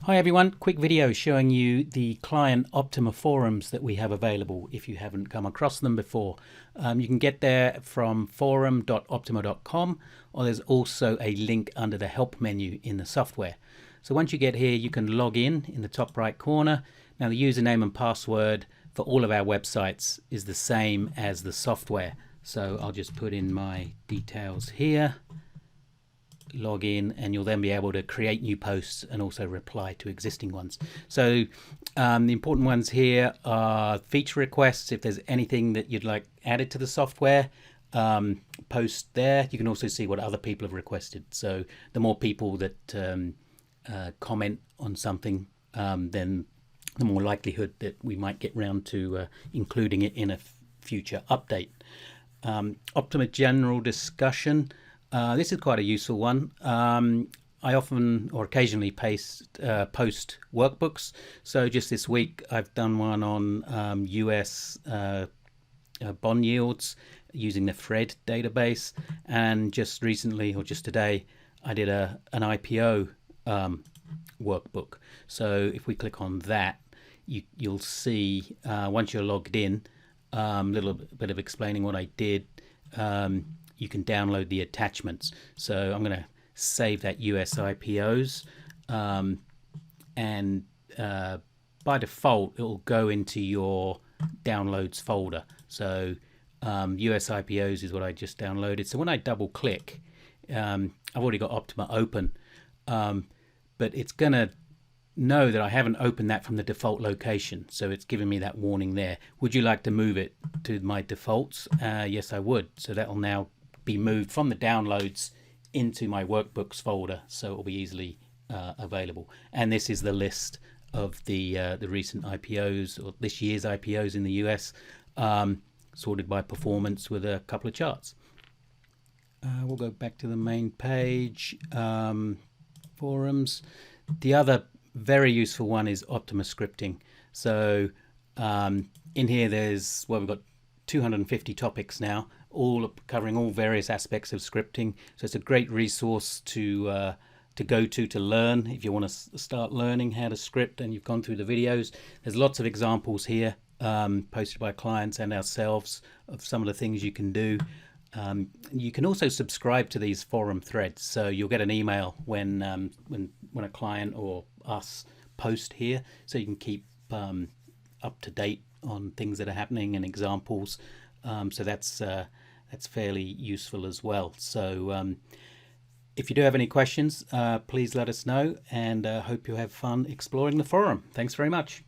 Hi everyone, quick video showing you the client Optuma forums that we have available if you haven't come across them before. You can get there from forum.optuma.com, or there's also a link under the help menu in the software. So once you get here, you can log in the top right corner. Now the username and password for all of our websites is the same as the software. So I'll just put in my details here. Log in, and you'll then be able to create new posts and also reply to existing ones. So the important ones here are feature requests. If there's anything that you'd like added to the software, post there. You can also see what other people have requested. So the more people that comment on something, then the more likelihood that we might get round to including it in a future update. Optuma general discussion. This is quite a useful one. I often or occasionally post workbooks. So just this week I've done one on US bond yields using the FRED database, and just recently, or just today, I did an IPO workbook. So if we click on that, you'll see once you're logged in, a little bit of explaining what I did. You can download the attachments. So I'm going to save that US IPOs, and by default it will go into your downloads folder. So US IPOs is what I just downloaded. So when I double click, I've already got Optuma open, but it's going to know that I haven't opened that from the default location. So it's giving me that warning there. Would you like to move it to my defaults? Yes, I would. So that will now be moved from the downloads into my workbooks folder, so it will be easily available. And this is the list of the recent IPOs, or this year's IPOs in the US, sorted by performance with a couple of charts. We'll go back to the main page, forums. The other very useful one is Optuma scripting. So in here we've got 250 topics now, all covering all various aspects of scripting. So it's a great resource to go to learn if you want to start learning how to script and you've gone through the videos. There's lots of examples here posted by clients and ourselves of some of the things you can do. You can also subscribe to these forum threads, so you'll get an email when a client or us post here, so you can keep up to date on things that are happening and examples. So that's fairly useful as well. So if you do have any questions, please let us know, and hope you have fun exploring the forum. Thanks very much.